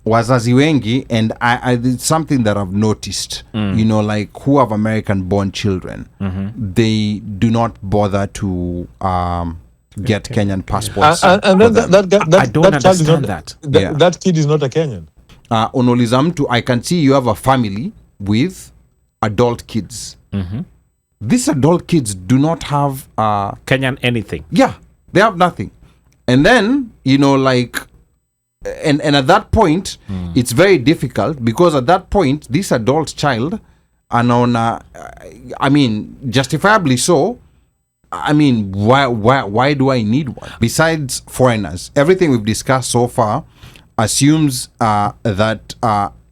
wazazi wengi, and it's something that I've noticed, like who have American born children, they do not bother to get Kenyan passports. And that I don't understand that. That kid is not a Kenyan. Unauliza mtu, I can see you have a family with adult kids. These adult kids do not have Kenyan anything. Yeah, they have nothing. And then, like, and at that point, it's very difficult, because at that point, this adult child, justifiably so, why do I need one? Besides foreigners, everything we've discussed so far assumes that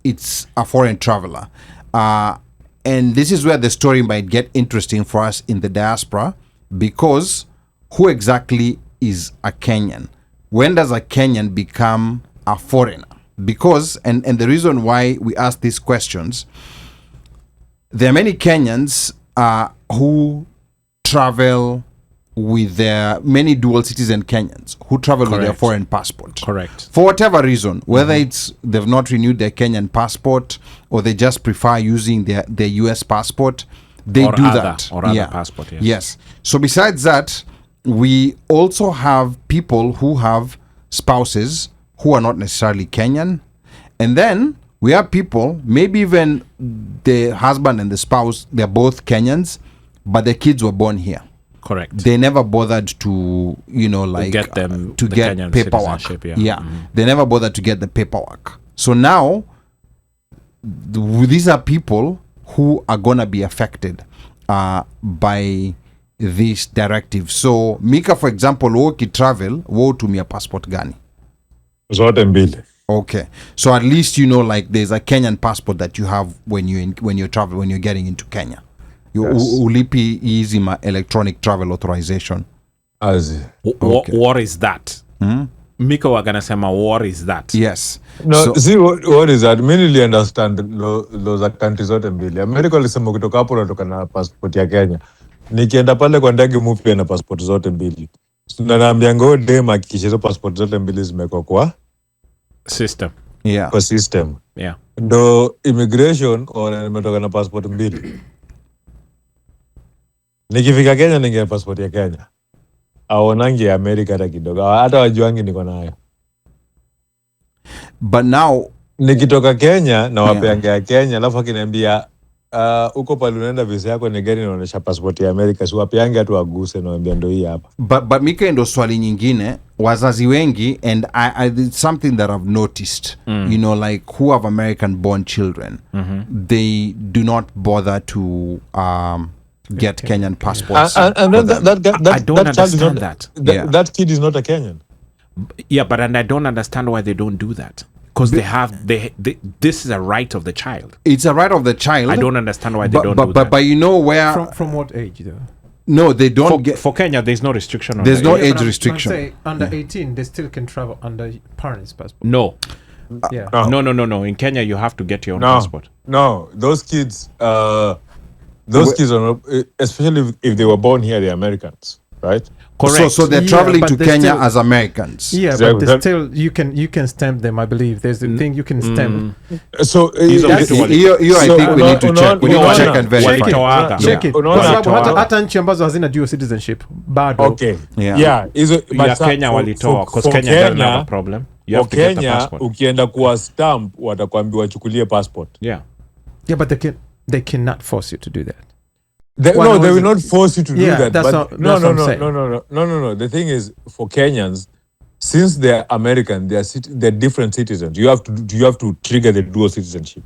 it's a foreign traveler. And this is where the story might get interesting for us in the diaspora, because who exactly is a Kenyan? When does a Kenyan become a foreigner? Because, and the reason why we ask these questions, there are many Kenyans who travel with their, many dual citizen Kenyans who travel with their foreign passport. Correct. For whatever reason, whether it's they've not renewed their Kenyan passport, or they just prefer using their US passport, they do that. Or other passport, yes. Yes. So besides that, we also have people who have spouses who are not necessarily Kenyan. And then we have people, maybe even the husband and the spouse, they're both Kenyans, but the kids were born here. Correct. They never bothered to, get them to get Kenyan paperwork. They never bothered to get the paperwork. So now, these are people who are gonna be affected by this directive. So Mika, for example, woki travel, wo tumia passport gani? Zote mbili. Okay, so at least like there's a Kenyan passport that you have when you travel, when you're getting into Kenya. Ulipi easy ma electronic travel authorization. What is that? Mika wagana sema what is that? Yes. No, see what is that? Mainly understand laws za countries zote mbili. America walisema kutoka hapo unatoka na passport ya Kenya. Nikienda pale kwa ndege mpya na passport zote mbili. Na naambia ngo dem hakikisha hizo passport zote mbili zimekuwa kwa system. Yeah. Kwa system. Yeah. Ndo immigration nimetoka na passport mbili. Nikifika Kenya ninge passport ya Kenya. Aonangi ya America hata kidogo. Hata wajuangi niko nayo. But now nikitoka Kenya na wapeanga ya Kenya, alafu akiniambia uko pale unaenda visa yako ni gani, inaonyesha passport ya America, si wapeanga hatu aguse na waambia ndo hii hapa. But Mika, ndo swali nyingine, wazazi wengi, and it's something that I've noticed, like who have American born children, they do not bother to get Kenyan passports. And then I don't understand that. That kid is not a Kenyan. Yeah, but and I don't understand why they don't do that. Because this is a right of the child. It's a right of the child. I don't understand why they don't do that. But you know where... From what age though? No, they don't For Kenya, there's no restriction on there's no age. age restriction. Say under 18, they still can travel under parents' passport. No. Yeah. No. In Kenya, you have to get your own passport. No, those kids are not, especially if they were born here, they're Americans, right? Correct. So they're traveling to Kenya as Americans. Yeah, but they still you can stamp them. I believe there's a thing you can stamp. So I think we need to check. We need to check and verify. Check it. Hata nchi ambazo hazina dual citizenship bado. Okay. Yeah. But Kenya walitoa because Kenya doesn't have a problem. You have to get the passport. Ukienda kuwa stamp watakwambia wachukulie passport. Yeah, but they cannot force you to do that. They will not force you to do that. That's but no. The thing is, for Kenyans, since they're American, they're different citizens. You have to trigger the dual citizenship.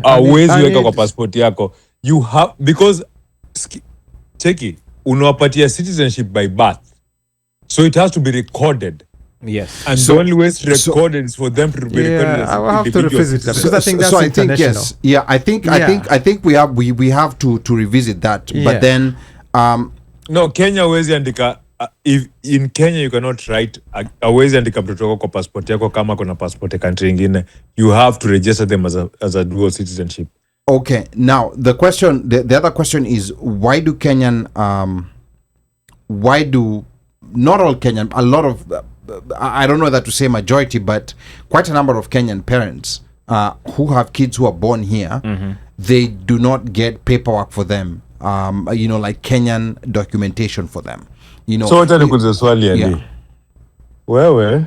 Hauwezi weka kwa passport yako. You have, because cheki, unawapatia citizenship by birth, so it has to be recorded. Yes. And the only way it's recorded is for them to be recorded. I will have to revisit that because I think that's international. Yes. Yeah, I think we have to revisit that. Yeah. But then no, Kenya hawezi andika if in Kenya you cannot write hawezi andika mtoto wako kwa passport yako kama kuna passport ya country nyingine. You have to register them as a dual citizenship. Okay. Now the question, the other question is, why do not all Kenyan, a lot of I don't know whether to say majority, but quite a number of Kenyan parents who have kids who are born here, they do not get paperwork for them, like Kenyan documentation for them. So wacha nikuulize swali ya Yeah. di. Wewe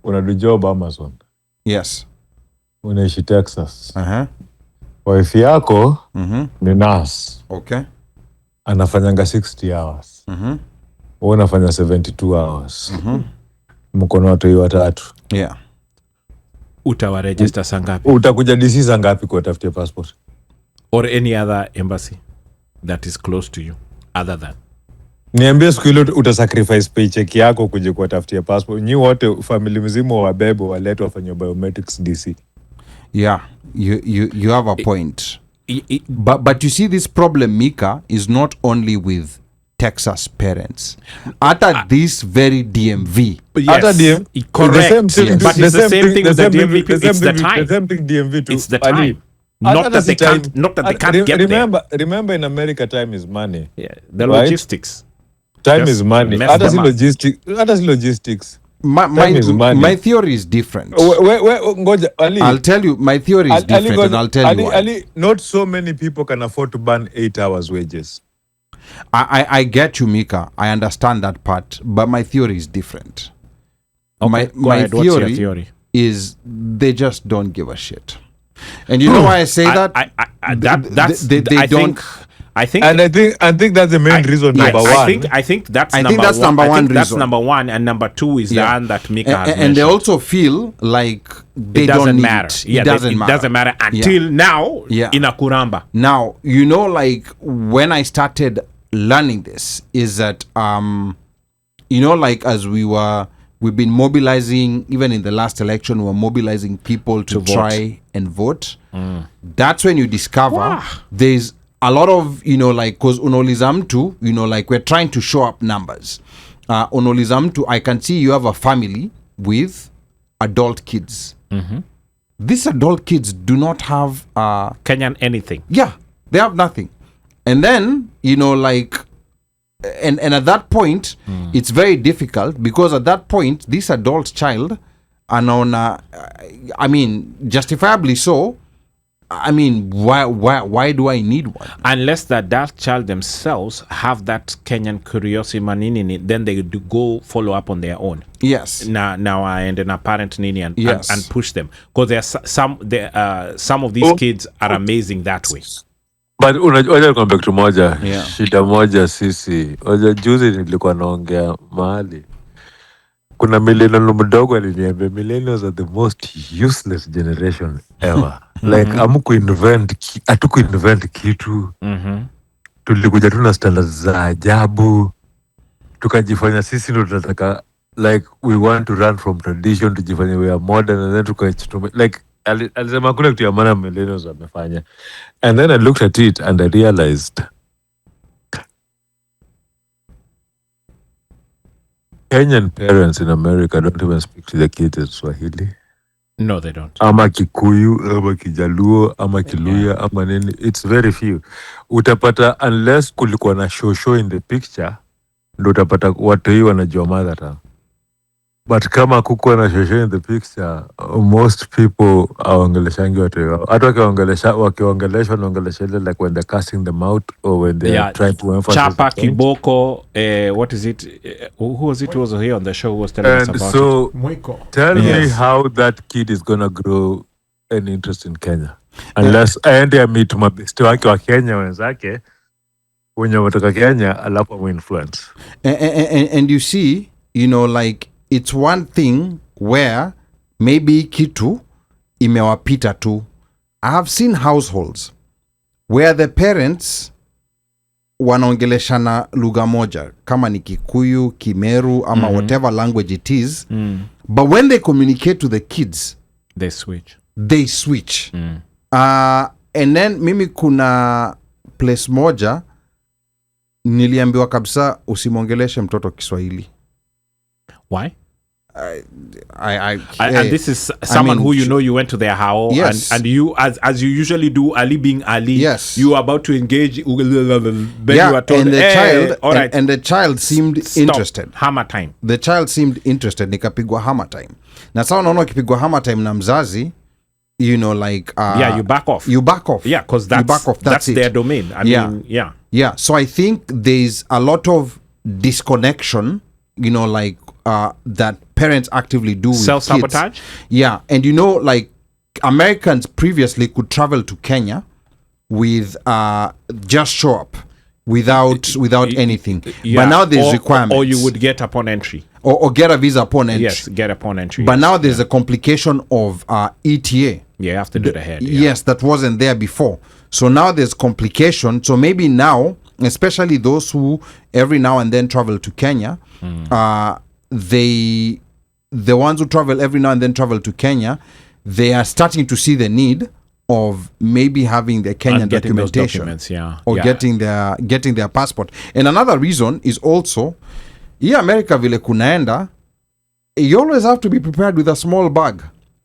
unadu job Amazon. Yes. Unaishi Texas. Uh-huh. Wife yako ni nurse. Okay. Anafanyanga 60 hours. Wewe unafanya 72 hours. Mko na watu watatu. Yeah. Utawaregister sangapi? Utakuja DC za ngapi kutafutia passport? Or any other embassy that is close to you other than? Niambie siku ile utasacrifice paycheck yako kuja kutafutia passport. Nyi wote family mzima wabebe walete wafanye biometrics DC. Yeah, you have a point. But you see, this problem, Mika, is not only with Texas parents. At this very DMV. Yes, correct. The same thing, but it's the same thing with the DMV. It's the time. The same thing DMV too. It's the time. Not that they can't get there. Remember, in America, time is money. Yeah, the right? Logistics. Time Just is money. mess Others them up. logistics. My theory is different. Ngoja, Ali. I'll tell you, my theory is different, and I'll tell you why. Ali, not so many people can afford to burn 8 hours wages. I get you, Mika. I understand that part, but my theory is different. Okay, go ahead. What's your theory? Is they just don't give a shit. And you know why I say that? I think that's the main reason. Number one. I think that's I number think that's one. number I one think that's reason. number one, and number two is the one that Mika has and mentioned. they also feel like they it don't doesn't need matter. it. Yeah, It doesn't matter. until now in Akuramba. Now, like when I started learning this is that like as we've been mobilizing, even in the last election, we're mobilizing people to try and vote. That's when you discover there's a lot of, like, because unolizamtu, like we're trying to show up numbers. Unolizamtu, I can see you have a family with adult kids. These adult kids do not have Kenyan anything. Yeah, they have nothing. And then, like, and at that point, it's very difficult because at that point, this adult child, justifiably so, why do I need one? Unless that child themselves have that Kenyan curiosity manini in it, then they do go follow up on their own. Yes. Now and an apparent nini and push them, because some of these kids are amazing that way. But unajua kwa back to moja, shida moja sisi. Juzi nilikuwa naongea mahali. Kuna millennial mdogo aliniambia millennials are the most useless generation ever. Like hatuku invent kitu. Tulikuja tu na standards za ajabu. Tukajifanya sisi ndo tunataka, like we want to run from tradition, tujifanya we are modern, and then tukachukua like alisema kuna kitu ya maana millennials wamefanya. And then I looked at it and I realized Kenyan parents in America don't even speak to their kids in Swahili. No, they don't. Ama Kikuyu, ama Kijaluo, ama Kiluya, ama nini. It's very few. Utapata unless kulikuwa na show in the picture, ndo utapata watu hii wanajua mother tongue. But kama kukuwa na show in the picture, most people aongeleshangi watu hii. Hata wakiongelesha ile like when they're casting them out or when they're trying to emphasize. Chapa Kiboko, what is it? Who was it who was here on the show who was telling us about so, it? Tell me how that kid is going to grow an interest in Kenya. Unless aende meet mabesti wake wa Kenya wenzake wenye watoka Kenya alafu influence. And you see, like it's one thing where maybe kitu imewapita tu. I have seen households where the parents wanaongeleshana lugha moja kama ni Kikuyu, Kimeru ama whatever language it is. But when they communicate to the kids, they switch. And then mimi kuna place moja niliambiwa kabisa usimongeleshe mtoto Kiswahili. Why? And this is someone who you know you went to their house, Yes. and you, as you usually do, Ali being Ali, Yes. you are about to engage, then Yeah, you are told, and the child, all right, and the child seemed stop. interested. Hammer time. The child seemed interested, nikapigwa hammer time. Na sawa unaona ukipigwa hammer time na mzazi, you know, like Yeah, you back off. You back off. Yeah, because You back off. that's it. their domain. I Yeah. mean, yeah. Yeah, so I think there's a lot of disconnection, you know, like that parents actively do with Self-sabotage? kids. Yeah, and you know, like Americans previously could travel to Kenya with just show up without anything. Yeah. But now there's requirements. Or you would get upon entry. Or get a visa upon entry. Yes, get upon entry. But yes. now there's a complication of ETA. Yeah, you have to do the head. Yeah. Yes, that wasn't there before. So now there's complication. So maybe now, especially those who every now and then travel to Kenya, the ones who travel every now and then travel to Kenya, they are starting to see the need of maybe having their Kenyan And getting those documentation, documents, yeah. or Yeah. getting their passport. And another reason is also, America vile kunaenda, you always have to be prepared with a small bag.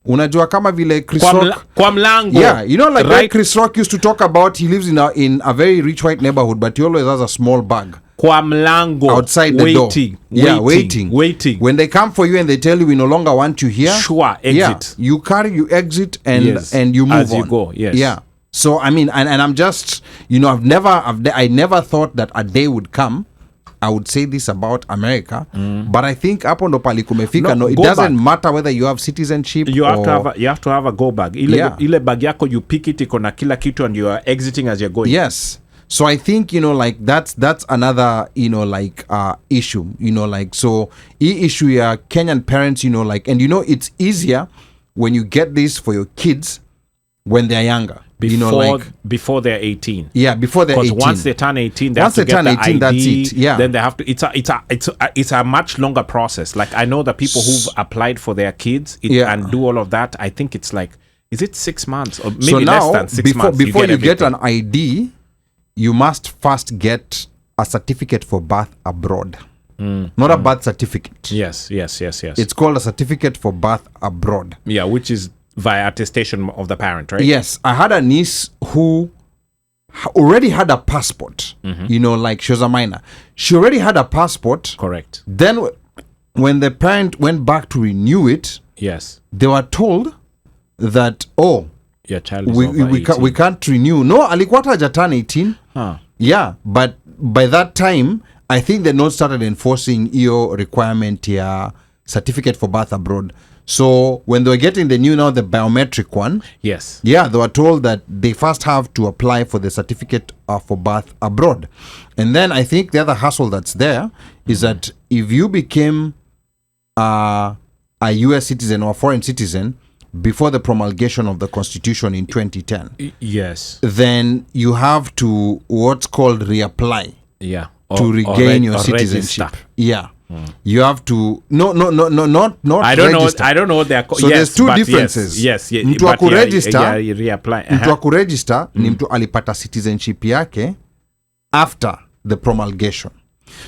Unajua kama vile Chris Rock, Kwa mlango. yeah, you know, like Right. when Chris Rock used to talk about, he lives in a very rich white neighborhood, but he always has a small bag Kwa mlango. outside the waiting, door. Yeah, waiting. When they come for you and they tell you we no longer want you here, Sure, yeah, exit. you exit, and Yes. and you move As you on. go, yes. Yeah. So I mean, and I'm just, you know, I never thought that a day would come. I would say this about America, but I think hapo ndo pali kumefika. No, it go doesn't back. matter whether you have citizenship. You have or, to have a go bag. Yeah. Ile bag yako, you pick it, iko na kila kitu, and you are exiting as you're going. Yes. So I think, you know, like that's another, you know, like issue, you know, like, so issue ya Kenyan parents, you know, like, and you know, it's easier when you get this for your kids when they're younger. Before, you know, like, before they're 18. yeah, before they're Because 18. once they turn 18, they Once have to they turn get the 18, ID, that's it, yeah. Then they have to. It's a much longer process. Like, I know the people who've applied for their kids Yeah. and do all of that. I think it's like, is it 6 months or maybe So less now, than 6 months? before you get everything. an ID, you must first get a certificate for birth abroad. Not a birth certificate. Yes. It's called a certificate for birth abroad. Yeah, which is via attestation of the parent, right? Yes, I had a niece who already had a passport. You know, like, she was a minor. She already had a passport. Correct. Then when the parent went back to renew it, Yes. they were told that, oh, Your child is we, over we, 18. we can't renew. No, alikuwa hajatana 18. Huh. Yeah, but by that time, I think they not started enforcing EO requirement here, certificate for birth abroad. So when they were getting the new, now the biometric one, Yes. yeah, they were told that they first have to apply for the certificate for birth abroad. And then I think the other hassle that's there is that if you became a US citizen or a foreign citizen before the promulgation of the Constitution in 2010, Yes. then you have to what's called reapply Yeah. to regain your or citizenship. register. Yeah. You have to not I don't register. know. I don't know what they're So there's two differences. Yes. Yes. Mtu wa but kuregister- yeah, you reapply. Mtu wa kuregister ni mtu alipata citizenship yake after the promulgation.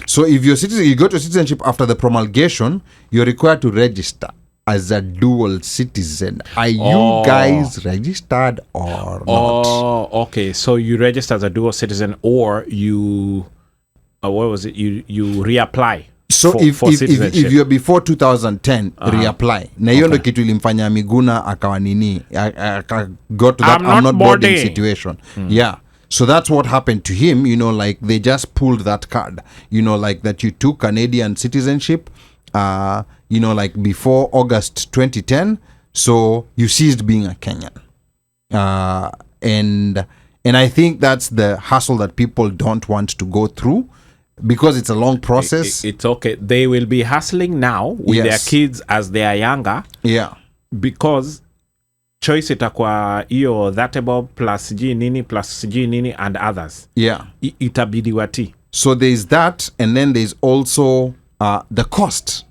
So if you're citizen, you go to citizenship after the promulgation, you're required to register as a dual citizen. Are you guys registered or not? Oh, okay. So you register as a dual citizen, or you, what was it? You reapply. So for if citizenship. you're before 2010, reapply. Na hiyo ndo kitu ilimfanya Miguna akawa nini, go to that I'm not boarding boarding. situation. Yeah. So that's what happened to him, you know, like they just pulled that card, you know, like that you took Canadian citizenship, you know, like before August 2010. So you ceased being a Kenyan. And I think that's the hassle that people don't want to go through, because it's a long process. It's okay. They will be hustling now with Yes. their kids as they are younger, Yeah. because choice itakuwa hiyo thatable plus sijui nini plus sijui nini and others. Yeah. Itabidi wati. So there's that, and then there's also the cost.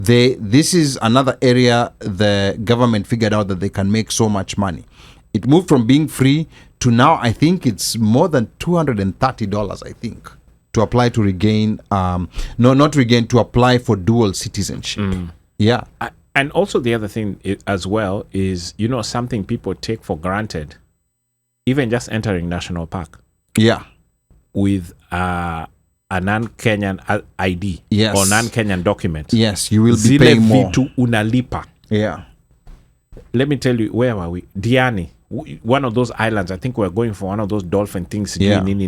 This is another area the government figured out that they can make so much money. It moved from being free to now, I think it's more than $230, I think, to apply to regain, to apply for dual citizenship. Yeah. And also the other thing as well is, something people take for granted, even just entering national park Yeah. with a non-Kenyan ID Yes. or non-Kenyan document. Yes, you will be Zile paying more. vitu unalipa. Yeah. Let me tell you, where were we? Diani, one of those islands. I think we're going for one of those dolphin things. Yeah. Nini.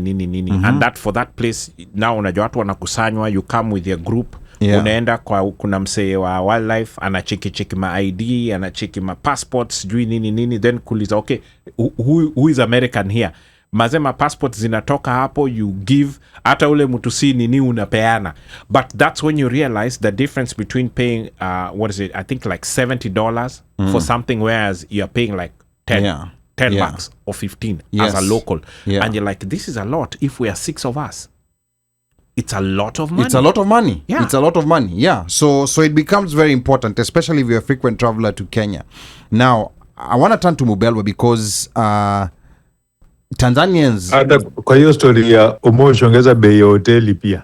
And that for that place, now unajua watu wanakusanywa, you come with your group. Yeah. Unaenda kuna msee wa wildlife, anacheki ma ID, anacheki ma passports, sijui nini, then kuliza, okay, who is American here? Mazema passports zinatoka hapo, you give, hata ule mtu si nini unapeana. But that's when you realize the difference between paying, what is it, I think like $70 for something, whereas you're paying like 10 Yeah. bucks or 15 Yes. as a local. Yeah. And you're like, this is a lot if we are 6 of us. It's a lot of money. It's a lot of money. Yeah. It's a lot of money. Yeah. So it becomes very important, especially if you're a frequent traveler to Kenya. Now, I want to turn to Mubelwa because Tanzanians Hata kwa hiyo story ya umeongeza bei ya hoteli pia.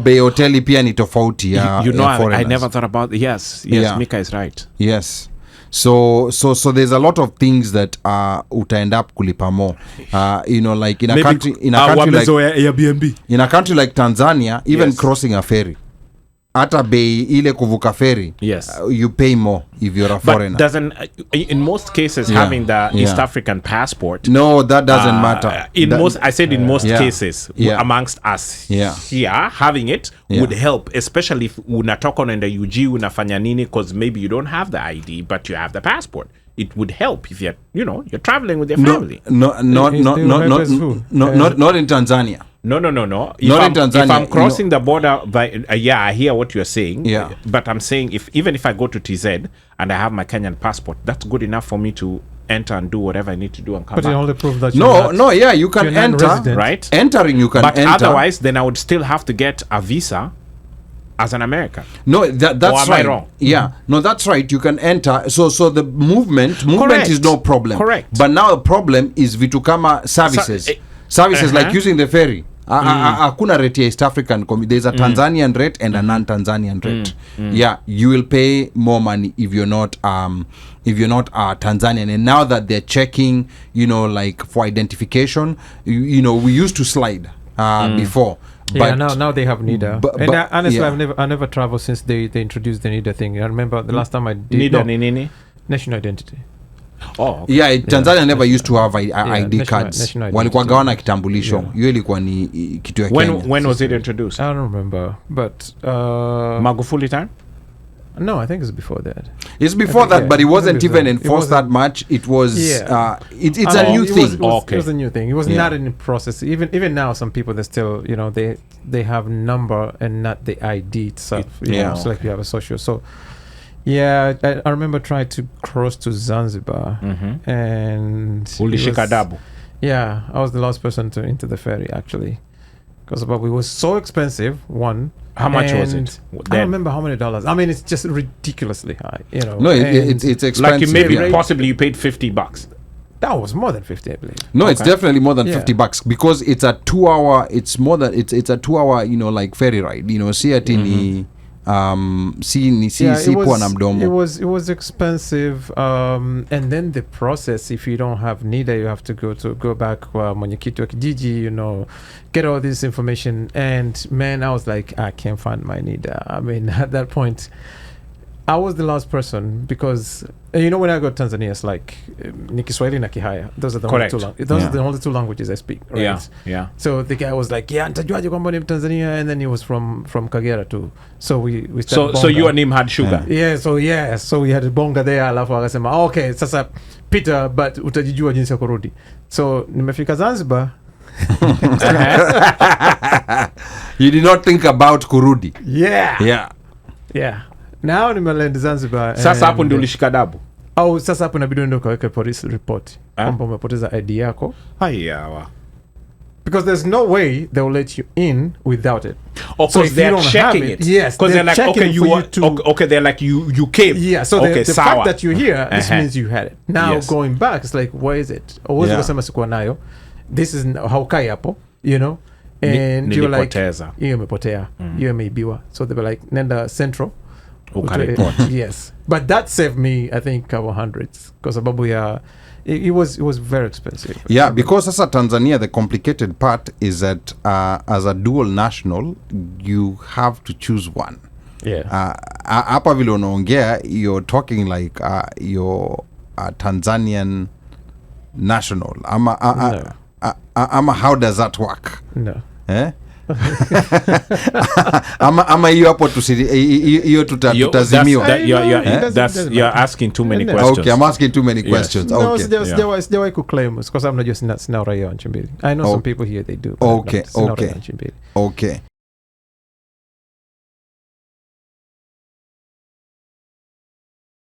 bei hoteli pia ni tofauti ya you know, ya I foreigners. never thought about yes. Yeah. Mika is right. Yes. So there's a lot of things that uta end up kulipa more. Like in a country Airbnb. in a country like Tanzania, even Yes. crossing a ferry, hata bei ile kuvuka ferry, Yes. You pay more if you're a foreigner. But doesn't in most cases Yeah. having the East Yeah. African passport? No, that doesn't matter. In That- most, I said in most Yeah. cases, Yeah. amongst us Yeah. here, having it Yeah. would help, especially if unatoka unaenda UG unafanya nini, because maybe you don't have the ID but you have the passport. It would help if you're traveling with your family. Not in Tanzania. No. Not in Tanzania, If I'm crossing the border, I hear what you're saying. Yeah. But I'm saying even if I go to TZ and I have my Kenyan passport, that's good enough for me to enter and do whatever I need to do and come But back. you only prove that You can you're enter. non-resident. Right? Entering, you can But enter. otherwise, then I would still have to get a visa as an American. No, that's Or am I right. wrong? Yeah, no, that's right. You can enter. So the movement Correct. is no problem. Correct. But now the problem is vitu kama services. Services like using the ferry. Hakuna rate ya East African. There's a Tanzanian rate and a non-Tanzanian rate. Yeah, you will pay more money if you're not Tanzanian. And now that they're checking, like for identification, we used to slide before. Yeah, But now they have NIDA. but- And honestly, yeah. I never traveled since they introduced the NIDA thing. I remember the last time I did Nida nini? national identity. Oh, okay. yeah, Tanzania never used to have ID national- cards. national Walikuwa identity. gawana kitambulisho. Hiyo ilikuwa ni kitu ya Kenya. When was it introduced? I don't remember, but Magufuli time? no, I think it's before that. It's before that, yeah, but it I wasn't think even it enforced wasn't- that much. It was Yeah. it's a new It thing. Okay. It was a new thing. It was Yeah. not in process. Even now, some people they still they have number and not the ID itself. Yeah. So like you have a social. So yeah, I remember trying to cross to Zanzibar and it Ulishika was- dabu. Yeah, I was the last person to into the ferry actually, because it was so expensive. One. How much was and it? I Then? don't remember how many dollars. I mean, it's just ridiculously high. No, and it's expensive. Like you maybe yeah. possibly you paid $50. that was more than 50, I believe. No, it's Okay. definitely more than Yeah. $50 because it's a 2-hour. It's more than it's a 2-hour. Like ferry ride. Si ati ni si poa na mdomo. It was expensive, and then the process. If you don't have NIDA, you have to go back mwenyekiti wa kijiji, get all this information. And man, I was like, I can't find my NIDA. I mean, at that point, I was the last person because when I go to Tanzania, it's like ni Kiswahili na Kihaya. Those are the Correct. those are the only two languages I speak. Right? Yeah. So the guy was like, "Yeah, nitajuaje kwamba ni Tanzania?" And then he was from Kagera too. So we started. So you and him had sugar. So we had bonga there, alafu akasema okay, sasa Peter, but utajijua jinsi ya kurudi. So nimefika Zanzibar. You did not think about kurudi. Yeah. Now nimeland Zanzibar. Sasa hapo ndio ulishika dabu. Au sasa hapo inabidi uende ukaweke police report kwamba umepoteza ID yako. Hayawa. Because there's no way they will let you in without it. Okay, So if they're you don't checking have it. yes, Because they're like, checking okay, for you to. okay, they're like you came. Yeah, so okay, the sawa. fact that you're here, this Uh-huh. means you had it. Now Yes. going back, it's like, where is it? Uwezi Yeah. kusema sikuwa nayo. This is haukai hapo, and you're like, nilipoteza. hiyo imepotea, hiyo imeibiwa. So they were like, nenda central, Ukareport. Yes, but that saved me, I think, couple hundreds, because sababu ya it was very expensive. Yeah, because sasa Tanzania, the complicated part is that as a dual national, you have to choose one. Yeah. Hapa vile unaongea, you're talking like you're a Tanzanian national. Ama how does that work? No. Eh? ama hiyo hapo hiyo tutazimiwa. You're asking too many questions. Okay, I'm asking too many questions. No, Okay. sijawahi kuclaim because I'm not just sina uraia wa nchi mbili. I know some people here they do. Okay, sina okay. uraia wa nchi mbili. Okay.